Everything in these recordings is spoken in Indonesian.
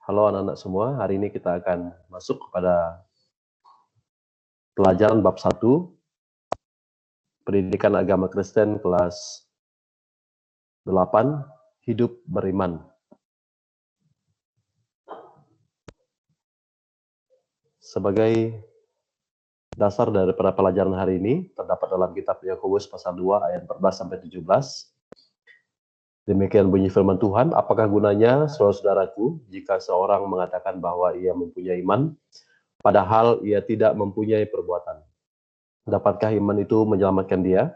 Halo anak-anak semua, hari ini kita akan masuk kepada pelajaran bab 1, Pendidikan Agama Kristen kelas 8, Hidup Beriman. Sebagai dasar daripada pelajaran hari ini, terdapat dalam kitab Yakobus pasal 2 ayat 14-17. Demikian bunyi firman Tuhan, apakah gunanya, saudara-saudaraku, jika seorang mengatakan bahwa ia mempunyai iman, padahal ia tidak mempunyai perbuatan? Dapatkah iman itu menyelamatkan dia?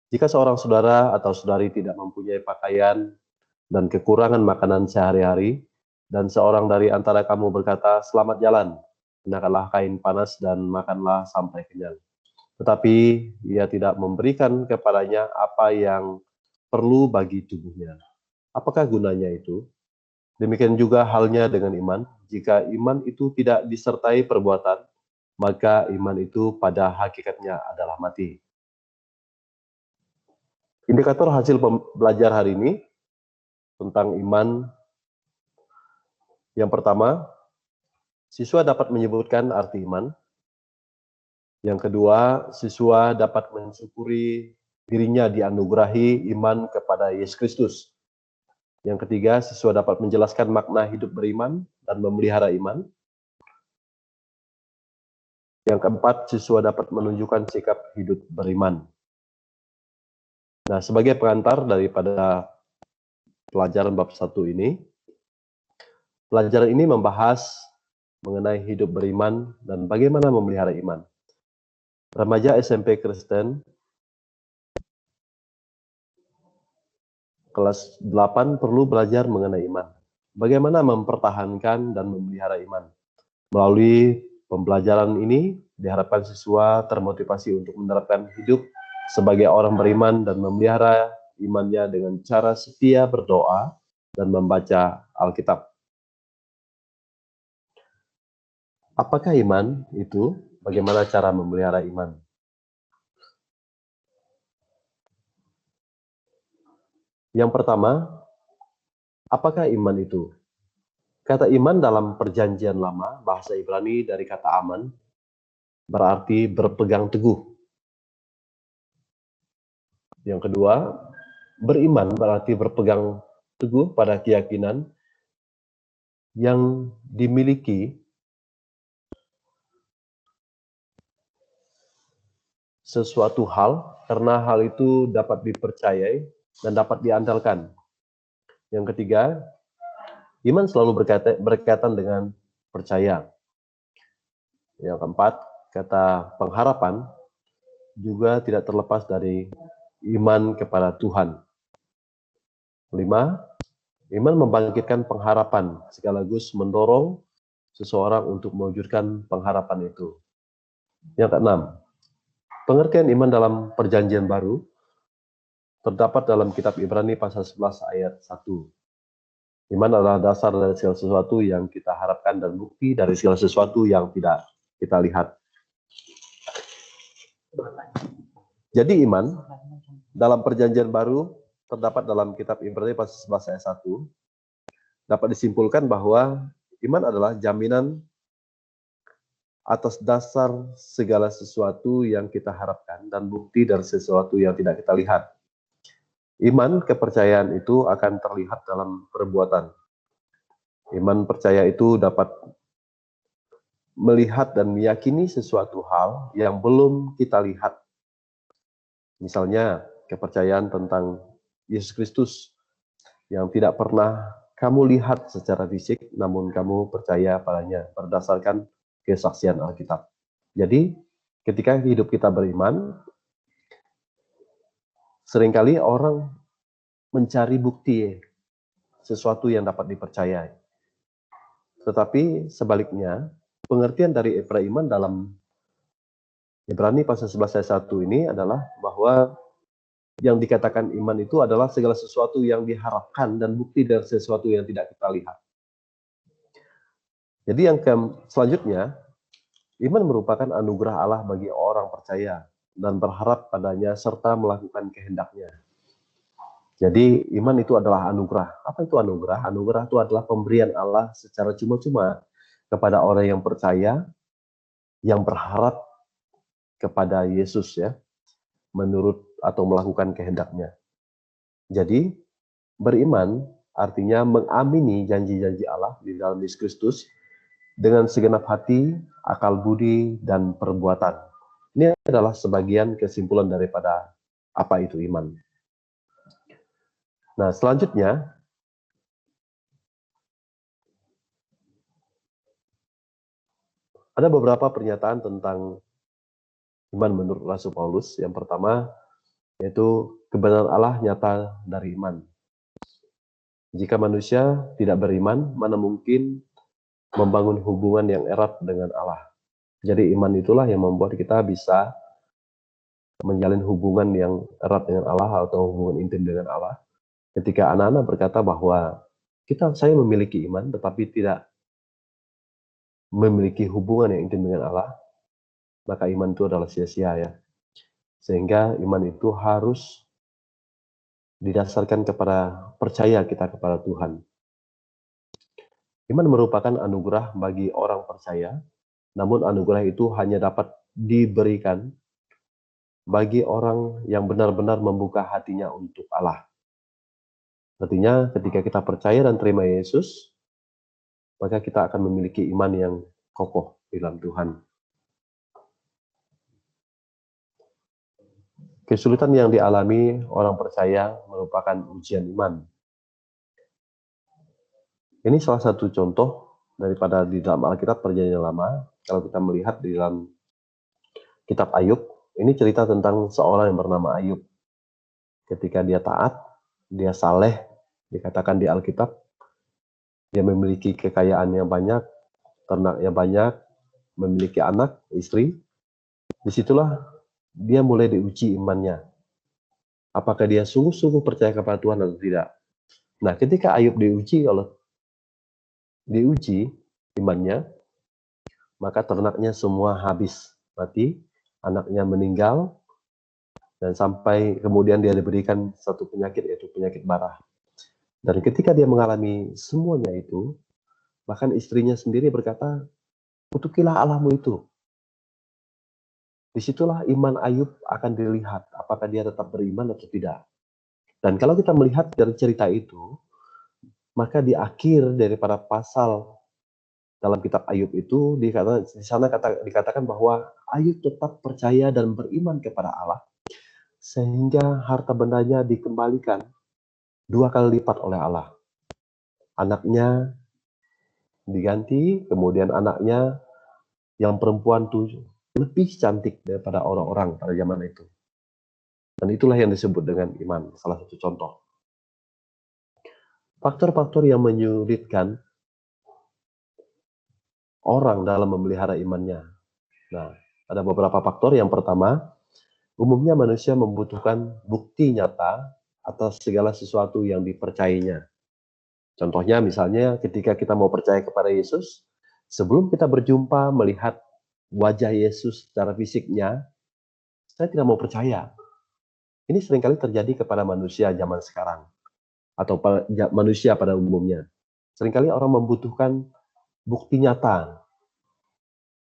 Jika seorang saudara atau saudari tidak mempunyai pakaian dan kekurangan makanan sehari-hari, dan seorang dari antara kamu berkata, selamat jalan, kenakanlah kain panas dan makanlah sampai kenyang. Tetapi ia tidak memberikan kepadanya apa yang perlu bagi tubuhnya. Apakah gunanya itu? Demikian juga halnya dengan iman. Jika iman itu tidak disertai perbuatan, maka iman itu pada hakikatnya adalah mati. Indikator hasil belajar hari ini tentang iman. Yang pertama, siswa dapat menyebutkan arti iman. Yang kedua, siswa dapat mensyukuri dirinya dianugerahi iman kepada Yesus Kristus. Yang ketiga, siswa dapat menjelaskan makna hidup beriman dan memelihara iman. Yang keempat, siswa dapat menunjukkan sikap hidup beriman. Nah, sebagai pengantar daripada pelajaran bab 1 ini, pelajaran ini membahas mengenai hidup beriman dan bagaimana memelihara iman. Remaja SMP Kristen kelas 8 perlu belajar mengenai iman. Bagaimana mempertahankan dan memelihara iman. Melalui pembelajaran ini, diharapkan siswa termotivasi untuk menerapkan hidup sebagai orang beriman dan memelihara imannya dengan cara setia berdoa dan membaca Alkitab. Apakah iman itu? Bagaimana cara memelihara iman? Yang pertama, apakah iman itu? Kata iman dalam perjanjian lama, bahasa Ibrani dari kata aman, berarti berpegang teguh. Yang kedua, beriman berarti berpegang teguh pada keyakinan yang dimiliki sesuatu hal karena hal itu dapat dipercayai dan dapat diandalkan. Yang ketiga, iman selalu berkaitan dengan percaya. Yang keempat, kata pengharapan juga tidak terlepas dari iman kepada Tuhan. 5, iman membangkitkan pengharapan sekaligus mendorong seseorang untuk mewujudkan pengharapan itu. Yang keenam, pengertian iman dalam perjanjian baru terdapat dalam kitab Ibrani pasal 11 ayat 1. Iman adalah dasar dari segala sesuatu yang kita harapkan dan bukti dari segala sesuatu yang tidak kita lihat. Jadi iman dalam perjanjian baru terdapat dalam kitab Ibrani pasal 11 ayat 1 dapat disimpulkan bahwa iman adalah jaminan atas dasar segala sesuatu yang kita harapkan dan bukti dari sesuatu yang tidak kita lihat. Iman, kepercayaan itu akan terlihat dalam perbuatan. Iman percaya itu dapat melihat dan meyakini sesuatu hal yang belum kita lihat. Misalnya, kepercayaan tentang Yesus Kristus yang tidak pernah kamu lihat secara fisik, namun kamu percaya padanya berdasarkan kesaksian Alkitab. Jadi, ketika hidup kita beriman, seringkali orang mencari bukti sesuatu yang dapat dipercayai. Tetapi sebaliknya, pengertian dari iman dalam Ibrani pasal 11 ayat 1 ini adalah bahwa yang dikatakan iman itu adalah segala sesuatu yang diharapkan dan bukti dari sesuatu yang tidak kita lihat. Jadi yang selanjutnya, iman merupakan anugerah Allah bagi orang percaya dan berharap padanya serta melakukan kehendaknya. Jadi iman itu adalah anugerah. Apa itu anugerah? Anugerah itu adalah pemberian Allah secara cuma-cuma kepada orang yang percaya, yang berharap kepada Yesus ya, menurut atau melakukan kehendaknya. Jadi beriman artinya mengamini janji-janji Allah di dalam Yesus Kristus dengan segenap hati, akal budi, dan perbuatan. Ini adalah sebagian kesimpulan daripada apa itu iman. Nah, selanjutnya, ada beberapa pernyataan tentang iman menurut Rasul Paulus. Yang pertama, yaitu kebenaran Allah nyata dari iman. Jika manusia tidak beriman, mana mungkin membangun hubungan yang erat dengan Allah. Jadi iman itulah yang membuat kita bisa menjalin hubungan yang erat dengan Allah atau hubungan intim dengan Allah. Ketika anak-anak berkata bahwa saya memiliki iman tetapi tidak memiliki hubungan yang intim dengan Allah, maka iman itu adalah sia-sia ya. Sehingga iman itu harus didasarkan kepada percaya kita kepada Tuhan. Iman merupakan anugerah bagi orang percaya, namun anugerah itu hanya dapat diberikan bagi orang yang benar-benar membuka hatinya untuk Allah. Artinya ketika kita percaya dan terima Yesus, maka kita akan memiliki iman yang kokoh di dalam Tuhan. Kesulitan yang dialami orang percaya merupakan ujian iman. Ini salah satu contoh daripada di dalam Alkitab Perjanjian Lama. Kalau kita melihat di dalam kitab Ayub, ini cerita tentang seorang yang bernama Ayub. Ketika dia taat, dia saleh, dikatakan di Alkitab, dia memiliki kekayaan yang banyak, ternak yang banyak, memiliki anak, istri. Disitulah dia mulai diuji imannya. Apakah dia sungguh-sungguh percaya kepada Tuhan atau tidak? Nah, ketika Ayub diuji imannya, maka ternaknya semua habis, mati, anaknya meninggal, dan sampai kemudian dia diberikan satu penyakit, yaitu penyakit marah. Dan ketika dia mengalami semuanya itu, bahkan istrinya sendiri berkata, kutukilah Allahmu itu. Disitulah iman Ayub akan dilihat, apakah dia tetap beriman atau tidak. Dan kalau kita melihat dari cerita itu, maka di akhir daripada pasal dalam kitab Ayub itu di sana dikatakan bahwa Ayub tetap percaya dan beriman kepada Allah sehingga harta bendanya dikembalikan 2 kali lipat oleh Allah. Anaknya diganti, kemudian anaknya yang perempuan itu lebih cantik daripada orang-orang pada zaman itu. Dan itulah yang disebut dengan iman, salah satu contoh. Faktor-faktor yang menyulitkan orang dalam memelihara imannya. Nah, ada beberapa faktor. Yang pertama, umumnya manusia membutuhkan bukti nyata atas segala sesuatu yang dipercayainya. Contohnya misalnya ketika kita mau percaya kepada Yesus, sebelum kita berjumpa melihat wajah Yesus secara fisiknya, saya tidak mau percaya. Ini seringkali terjadi kepada manusia zaman sekarang, atau manusia pada umumnya. Seringkali orang membutuhkan bukti nyata,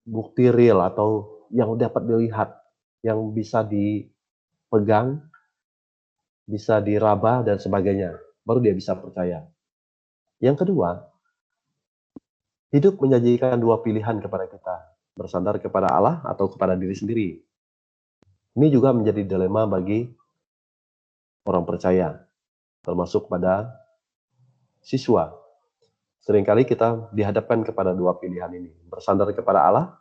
bukti real atau yang dapat dilihat, yang bisa dipegang, bisa diraba dan sebagainya, baru dia bisa percaya. Yang kedua, hidup menyajikan 2 pilihan kepada kita, bersandar kepada Allah atau kepada diri sendiri. Ini juga menjadi dilema bagi orang percaya, termasuk pada siswa. Seringkali kita dihadapkan kepada 2 pilihan ini, bersandar kepada Allah,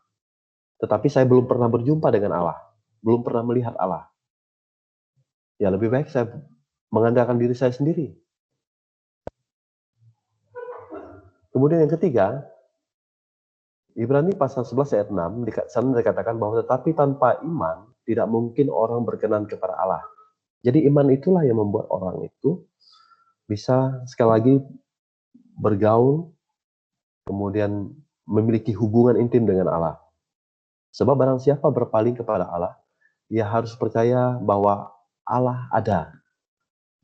tetapi saya belum pernah berjumpa dengan Allah, belum pernah melihat Allah. Ya lebih baik saya mengandalkan diri saya sendiri. Kemudian yang ketiga, Ibrani pasal 11 ayat 6, di sana dikatakan bahwa tetapi tanpa iman tidak mungkin orang berkenan kepada Allah. Jadi iman itulah yang membuat orang itu bisa sekali lagi bergaul, kemudian memiliki hubungan intim dengan Allah. Sebab barang siapa berpaling kepada Allah, ia harus percaya bahwa Allah ada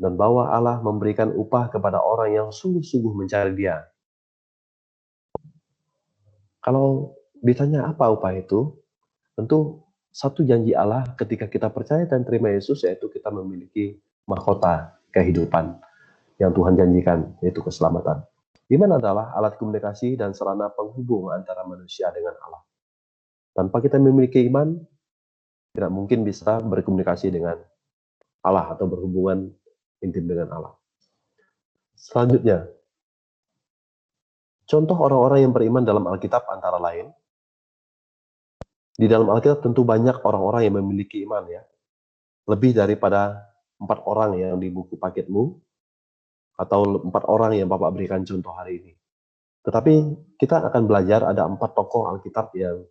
dan bahwa Allah memberikan upah kepada orang yang sungguh-sungguh mencari Dia. Kalau ditanya apa upah itu, tentu satu janji Allah ketika kita percaya dan terima Yesus, yaitu kita memiliki mahkota kehidupan yang Tuhan janjikan, yaitu keselamatan. Iman adalah alat komunikasi dan sarana penghubung antara manusia dengan Allah. Tanpa kita memiliki iman, tidak mungkin bisa berkomunikasi dengan Allah atau berhubungan intim dengan Allah. Selanjutnya, contoh orang-orang yang beriman dalam Alkitab antara lain, di dalam Alkitab tentu banyak orang-orang yang memiliki iman ya. Lebih daripada 4 orang yang di buku paketmu, atau 4 orang yang Bapak berikan contoh hari ini. Tetapi kita akan belajar ada 4 tokoh Alkitab yang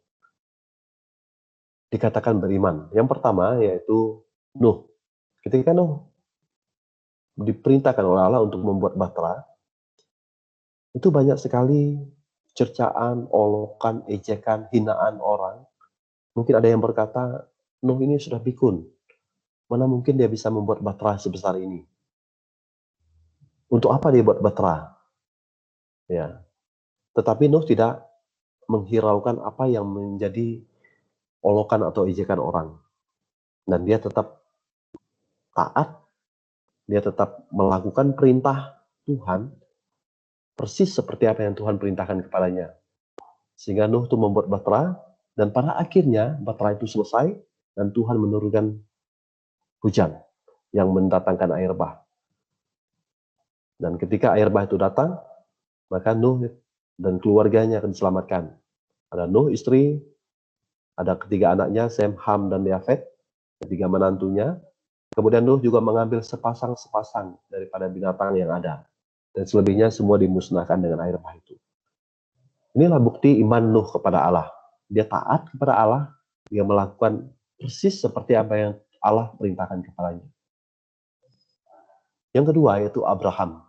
dikatakan beriman. Yang pertama yaitu Nuh. Ketika Nuh diperintahkan oleh Allah untuk membuat bahtera, itu banyak sekali cercaan, olokan, ejekan, hinaan orang. Mungkin ada yang berkata, Nuh ini sudah pikun. Mana mungkin dia bisa membuat bahtera sebesar ini? Untuk apa dia buat bahtera? Ya. Tetapi Nuh tidak menghiraukan apa yang menjadi olokan atau ejekan orang. Dan dia tetap taat, dia tetap melakukan perintah Tuhan, persis seperti apa yang Tuhan perintahkan kepadanya. Sehingga Nuh itu membuat bahtera, dan pada akhirnya bahtera itu selesai, dan Tuhan menurunkan hujan yang mendatangkan air bah. Dan ketika air bah itu datang, maka Nuh dan keluarganya akan diselamatkan. Ada Nuh istri, ada 3 anaknya, Sem, Ham, dan Yafet, 3 menantunya. Kemudian Nuh juga mengambil sepasang-sepasang daripada binatang yang ada. Dan selebihnya semua dimusnahkan dengan air bah itu. Inilah bukti iman Nuh kepada Allah. Dia taat kepada Allah, dia melakukan persis seperti apa yang Allah perintahkan kepadanya. Yang kedua yaitu Abraham.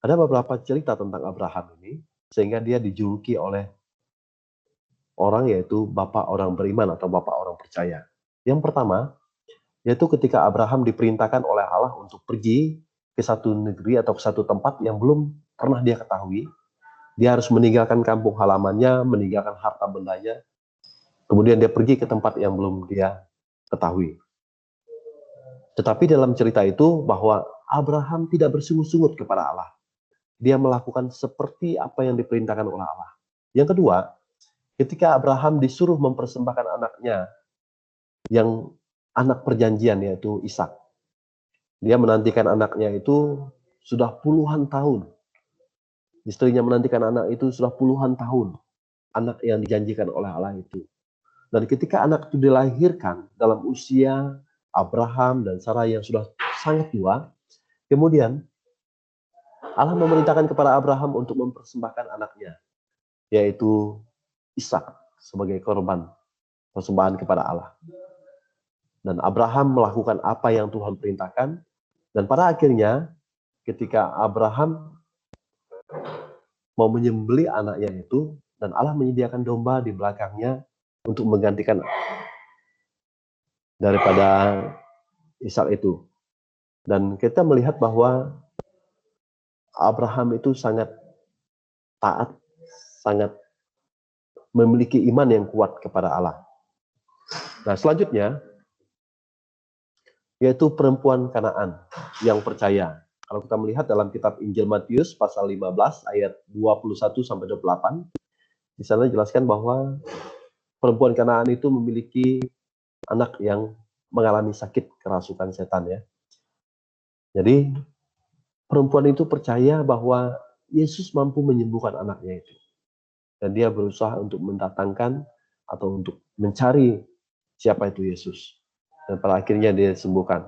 Ada beberapa cerita tentang Abraham ini, sehingga dia dijuluki oleh orang yaitu bapak orang beriman atau bapak orang percaya. Yang pertama, yaitu ketika Abraham diperintahkan oleh Allah untuk pergi ke satu negeri atau ke satu tempat yang belum pernah dia ketahui. Dia harus meninggalkan kampung halamannya, meninggalkan harta bendanya, kemudian dia pergi ke tempat yang belum dia ketahui. Tetapi dalam cerita itu bahwa Abraham tidak bersungut-sungut kepada Allah. Dia melakukan seperti apa yang diperintahkan oleh Allah. Yang kedua, ketika Abraham disuruh mempersembahkan anaknya yang anak perjanjian yaitu Ishak. Dia menantikan anaknya itu sudah puluhan tahun. Istrinya menantikan anak itu sudah puluhan tahun. Anak yang dijanjikan oleh Allah itu. Dan ketika anak itu dilahirkan dalam usia Abraham dan Sarah yang sudah sangat tua, kemudian Allah memerintahkan kepada Abraham untuk mempersembahkan anaknya, yaitu Ishak sebagai korban persembahan kepada Allah. Dan Abraham melakukan apa yang Tuhan perintahkan, dan pada akhirnya ketika Abraham mau menyembelih anaknya itu, dan Allah menyediakan domba di belakangnya untuk menggantikan daripada Ishak itu. Dan kita melihat bahwa Abraham itu sangat taat, sangat memiliki iman yang kuat kepada Allah. Nah, selanjutnya yaitu perempuan Kanaan yang percaya. Kalau kita melihat dalam kitab Injil Matius pasal 15 ayat 21 sampai 28, di sana dijelaskan bahwa perempuan Kanaan itu memiliki anak yang mengalami sakit kerasukan setan ya. Jadi perempuan itu percaya bahwa Yesus mampu menyembuhkan anaknya itu. Dan dia berusaha untuk mendatangkan atau untuk mencari siapa itu Yesus. Dan pada akhirnya dia disembuhkan.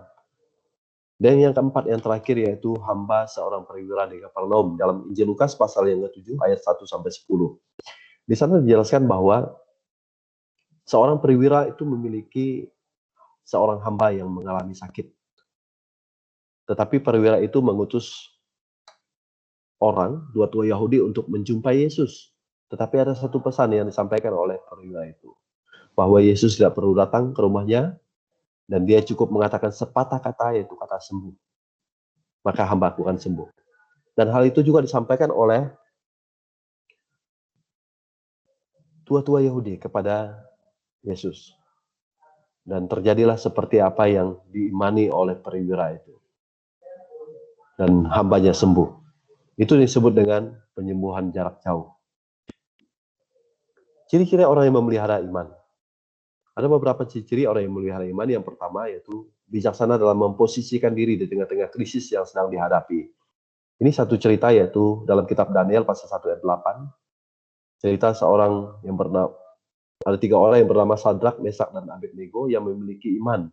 Dan yang keempat, yang terakhir yaitu hamba seorang perwira di Kapernaum dalam Injil Lukas pasal yang ke-7 ayat 1 sampai 10. Di sana dijelaskan bahwa seorang perwira itu memiliki seorang hamba yang mengalami sakit. Tetapi perwira itu mengutus orang, 2 tua Yahudi untuk menjumpai Yesus. Tetapi ada satu pesan yang disampaikan oleh perwira itu, bahwa Yesus tidak perlu datang ke rumahnya, dan dia cukup mengatakan sepatah kata, yaitu kata sembuh. maka hambaku akan sembuh. Dan hal itu juga disampaikan oleh tua-tua Yahudi kepada Yesus. Dan terjadilah seperti apa yang diimani oleh perwira itu. Dan hambanya sembuh. Itu disebut dengan penyembuhan jarak jauh. Ciri-ciri orang yang memelihara iman. Ada beberapa ciri-ciri orang yang memelihara iman. Yang pertama yaitu bijaksana dalam memposisikan diri di tengah-tengah krisis yang sedang dihadapi. Ini satu cerita yaitu dalam kitab Daniel pasal 1 ayat 8. Cerita seorang yang bernama, ada 3 orang yang bernama Sadrak, Mesak, dan Abednego yang memiliki iman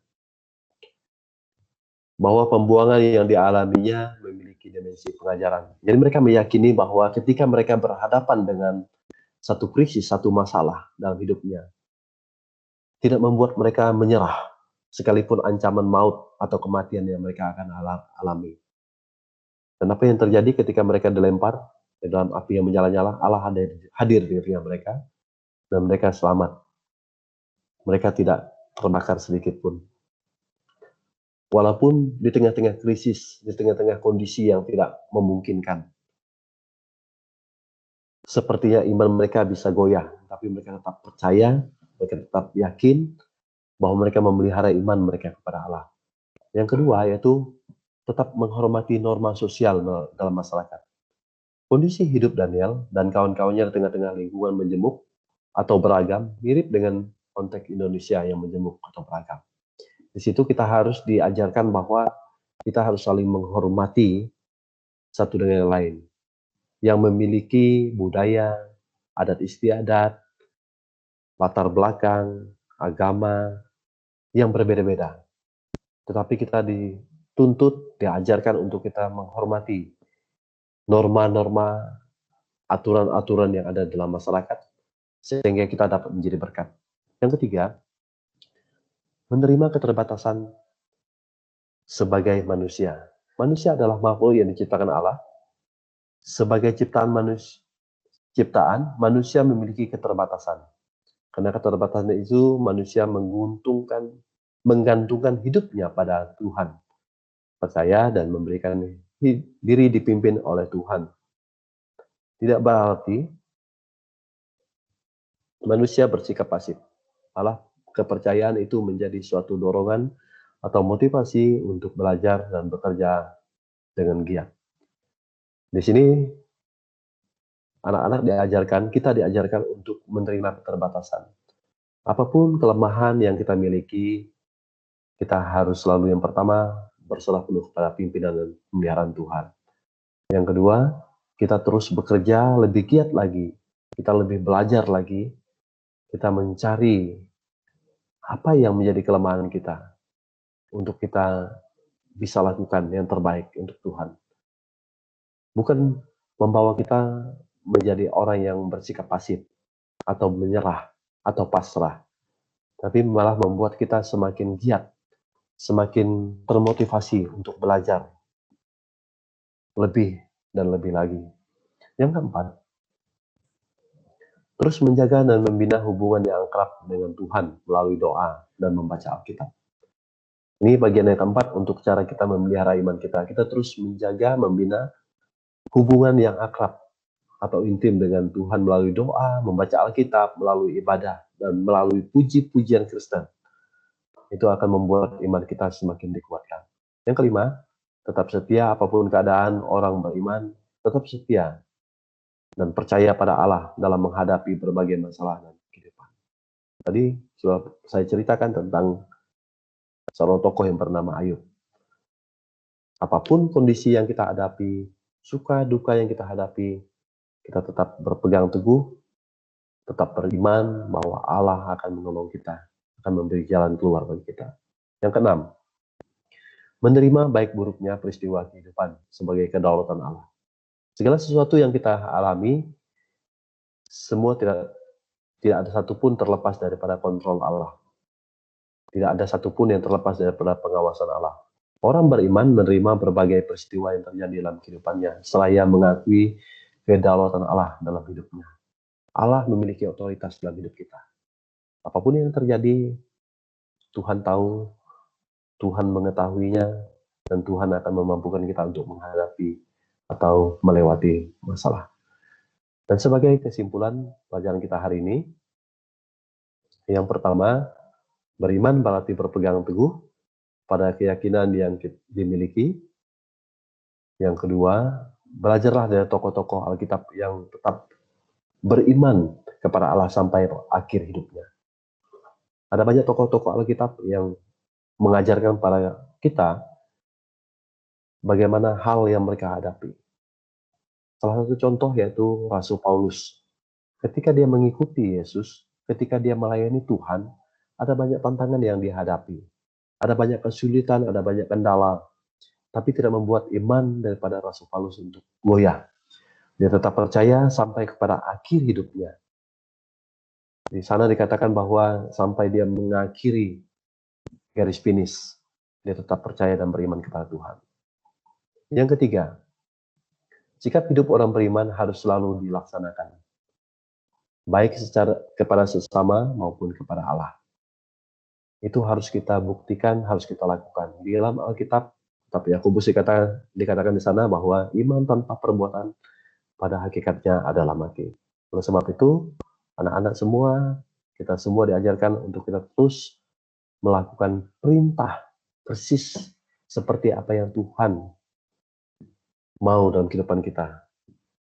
bahwa pembuangan yang dialaminya memiliki dimensi pengajaran. Jadi mereka meyakini bahwa ketika mereka berhadapan dengan satu krisis, satu masalah dalam hidupnya, tidak membuat mereka menyerah, sekalipun ancaman maut atau kematian yang mereka akan alami. Dan apa yang terjadi ketika mereka dilempar ke dalam api yang menyala-nyala, Allah hadir di tengah mereka, dan mereka selamat. Mereka tidak terbakar sedikit pun. Walaupun di tengah-tengah krisis, di tengah-tengah kondisi yang tidak memungkinkan. Sepertinya iman mereka bisa goyah, tapi mereka tetap percaya, mereka tetap yakin bahwa mereka memelihara iman mereka kepada Allah. Yang kedua yaitu tetap menghormati norma sosial dalam masyarakat. Kondisi hidup Daniel dan kawan-kawannya di tengah-tengah lingkungan menjemuk atau beragam mirip dengan konteks Indonesia yang menjemuk atau beragam. Di situ kita harus diajarkan bahwa kita harus saling menghormati satu dengan yang lain, yang memiliki budaya, adat istiadat, latar belakang, agama yang berbeda-beda. Tetapi kita dituntut, diajarkan untuk kita menghormati norma-norma, aturan-aturan yang ada dalam masyarakat, sehingga kita dapat menjadi berkat. Yang ketiga, menerima keterbatasan sebagai manusia. Manusia adalah makhluk yang diciptakan Allah. Sebagai ciptaan, manusia memiliki keterbatasan. Karena keterbatasan itu manusia menggantungkan hidupnya pada Tuhan. Percaya dan memberikan diri dipimpin oleh Tuhan. Tidak berarti manusia bersikap pasif. Malah kepercayaan itu menjadi suatu dorongan atau motivasi untuk belajar dan bekerja dengan giat. Di sini anak-anak kita diajarkan untuk menerima keterbatasan. Apapun kelemahan yang kita miliki, kita harus selalu yang pertama berserah penuh kepada pimpinan dan pemeliharaan Tuhan. Yang kedua, kita terus bekerja lebih giat lagi. Kita lebih belajar lagi. Kita mencari apa yang menjadi kelemahan kita untuk kita bisa lakukan yang terbaik untuk Tuhan. Bukan membawa kita menjadi orang yang bersikap pasif atau menyerah atau pasrah, tapi malah membuat kita semakin giat, semakin termotivasi untuk belajar lebih dan lebih lagi. Yang keempat, terus menjaga dan membina hubungan yang akrab dengan Tuhan melalui doa dan membaca Alkitab. Ini bagian yang keempat untuk cara kita memelihara iman kita. Kita terus menjaga, membina hubungan yang akrab atau intim dengan Tuhan melalui doa, membaca Alkitab, melalui ibadah, dan melalui puji-pujian Kristen. Itu akan membuat iman kita semakin dikuatkan. Yang kelima, tetap setia apapun keadaan orang beriman, tetap setia dan percaya pada Allah dalam menghadapi berbagai masalah dan kehidupan. Tadi sudah saya ceritakan tentang seorang tokoh yang bernama Ayub. Apapun kondisi yang kita hadapi, suka duka yang kita hadapi, kita tetap berpegang teguh, tetap beriman bahwa Allah akan menolong kita, akan memberi jalan keluar bagi kita. Yang keenam, menerima baik buruknya peristiwa kehidupan sebagai kedaulatan Allah. Segala sesuatu yang kita alami, semua tidak ada satupun terlepas daripada kontrol Allah. Tidak ada satupun yang terlepas daripada pengawasan Allah. Orang beriman menerima berbagai peristiwa yang terjadi dalam kehidupannya, seraya mengakui kedaulatan Allah dalam hidupnya. Allah memiliki otoritas dalam hidup kita. Apapun yang terjadi, Tuhan tahu, Tuhan mengetahuinya, dan Tuhan akan memampukan kita untuk menghadapi atau melewati masalah. Dan sebagai kesimpulan pelajaran kita hari ini, yang pertama, beriman berarti berpegang teguh pada keyakinan yang dimiliki. Yang kedua, belajarlah dari tokoh-tokoh Alkitab yang tetap beriman kepada Allah sampai akhir hidupnya. Ada banyak tokoh-tokoh Alkitab yang mengajarkan pada kita bagaimana hal yang mereka hadapi. Salah satu contoh yaitu Rasul Paulus. Ketika dia mengikuti Yesus, ketika dia melayani Tuhan, ada banyak tantangan yang dihadapi. Ada banyak kesulitan, ada banyak kendala, tapi tidak membuat iman daripada Rasul Paulus untuk goyah. Dia tetap percaya sampai kepada akhir hidupnya. Di sana dikatakan bahwa sampai dia mengakhiri garis finish, dia tetap percaya dan beriman kepada Tuhan. Yang ketiga, sikap hidup orang beriman harus selalu dilaksanakan, baik secara kepada sesama maupun kepada Allah. Itu harus kita buktikan, harus kita lakukan. Di dalam Alkitab, tapi Yakobus dikatakan di sana bahwa iman tanpa perbuatan pada hakikatnya adalah mati. Oleh sebab itu, anak-anak semua, kita semua diajarkan untuk kita terus melakukan perintah persis seperti apa yang Tuhan mau dalam kehidupan kita.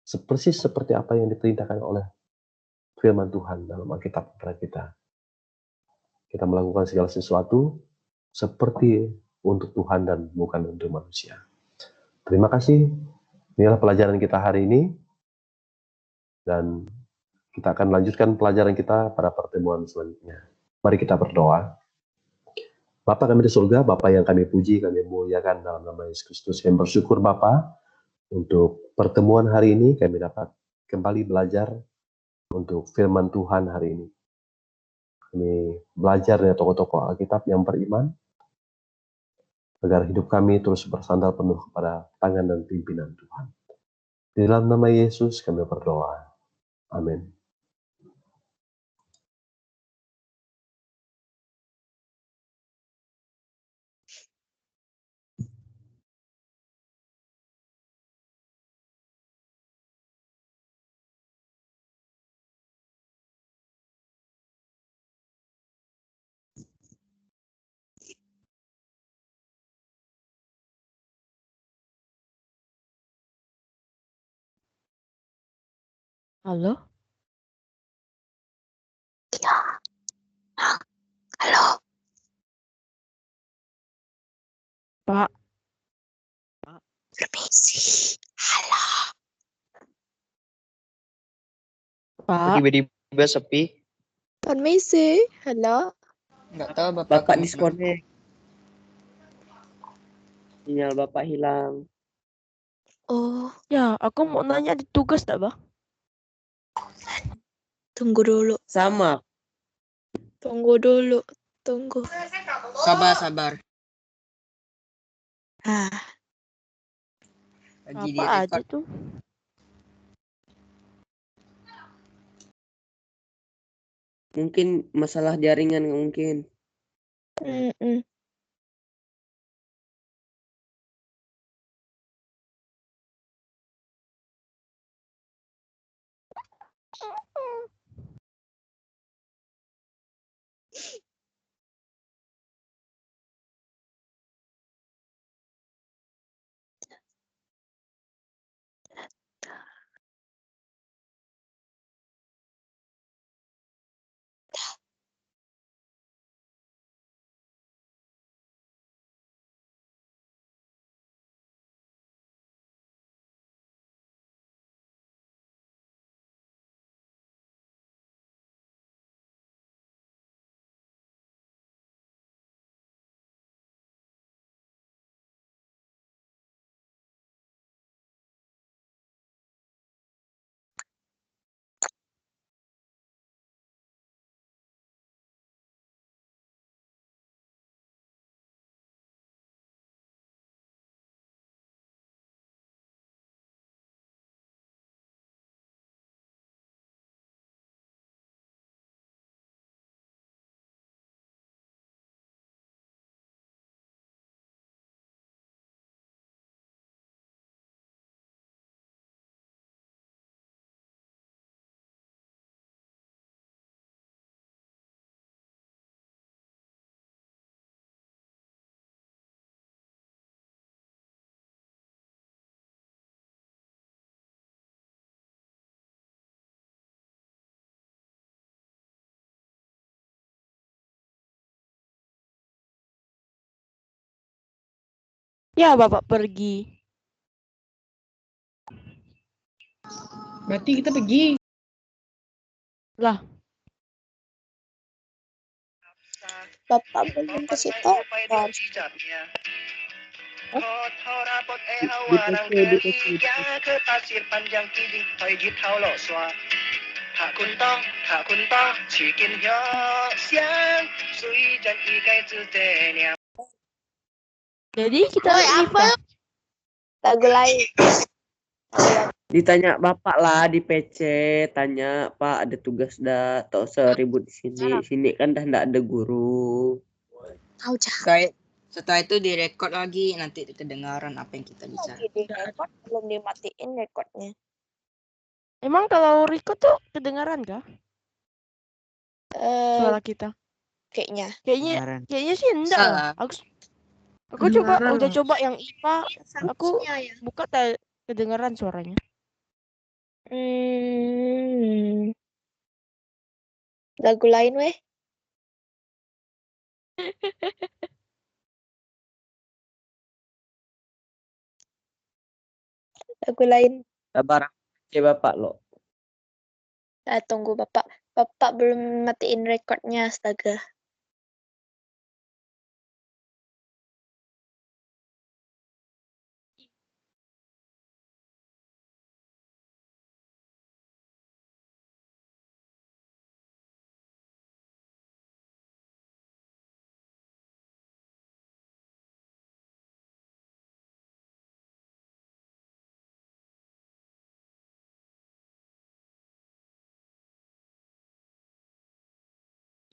Persis seperti apa yang diperintahkan oleh firman Tuhan dalam Alkitab kepada kita. Kita melakukan segala sesuatu seperti untuk Tuhan dan bukan untuk manusia. Terima kasih. Inilah pelajaran kita hari ini. Dan kita akan lanjutkan pelajaran kita pada pertemuan selanjutnya. Mari kita berdoa. Bapa kami di surga, Bapa yang kami puji, kami muliakan dalam nama Yesus Kristus. Kami bersyukur Bapa untuk pertemuan hari ini, kami dapat kembali belajar untuk firman Tuhan hari ini. Kami belajar dari tokoh-tokoh Alkitab yang beriman, agar hidup kami terus bersandar penuh kepada tangan dan pimpinan Tuhan. Di dalam nama Yesus kami berdoa. Amin. Halo? Ya, halo. Pak, Permisi. Halo. Pak, Tiba-tiba sepi. Permisi. Halo. Nggak tahu Bapak disconnect. Sinyal Bapak hilang. Oh, ya aku mau nanya di tugas tak, Bang? tunggu dulu. Sama. Tunggu dulu. Tunggu. Sabar. Ah, Lagi Apa aja direkod. tuh? Mungkin masalah jaringan mungkin. mm-mm. Ya, Bapak pergi. Berarti kita pergi. Lah, Bapak belum kasih tahu. Di PC. jadi kita Woi, ini, apa? Pak. Lagu lain. Ditanya bapak lah di PC, tanya Pak ada tugas dah atau seribut di sini. Sini kan dah ndak ada guru. Kau jahat. Setelah itu direkod lagi, nanti kedengaran apa yang kita bicara. Lagi di record, belum dimatiin recordnya. Emang kalau record tuh kedengaran kah suara kita? Kayaknya. Kayaknya sih enggak lah. Salah. Aku coba Kedengaran udah lah. coba yang IPA, aku Seharusnya ya. buka kedengaran suaranya. Lagu lain weh. Lagu lain. Sabar PC bapak lo. Tunggu Bapak. Bapak belum matiin recordnya, astaga.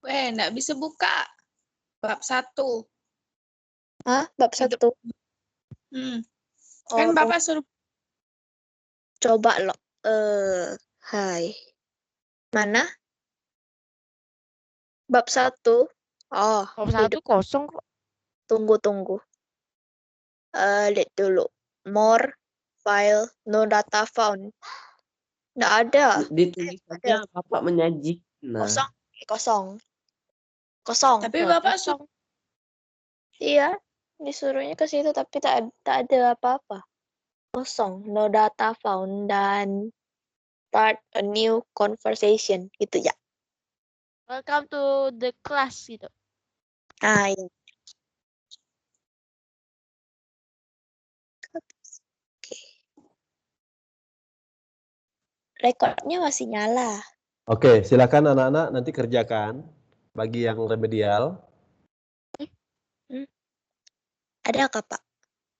Weh, nggak bisa buka. Bab 1. Hah? Bab 1. Kan Bapak suruh Coba lo. Hai. Mana? Bab 1. Oh, Bab 1 kosong kok. tunggu. Lihat dulu. More file, no data found. Nggak ada. Di tulisannya bapak menyaji. Nah, Kosong. tapi Nggak Bapak kosong. Iya, disuruhnya ke situ tapi tak ada apa-apa. Kosong, no data found, dan start a new conversation gitu ya. Welcome to the class gitu. Ah, iya. Oke. Rekornya masih nyala. Oke, silakan anak-anak nanti kerjakan bagi yang remedial. Ada kah, Pak?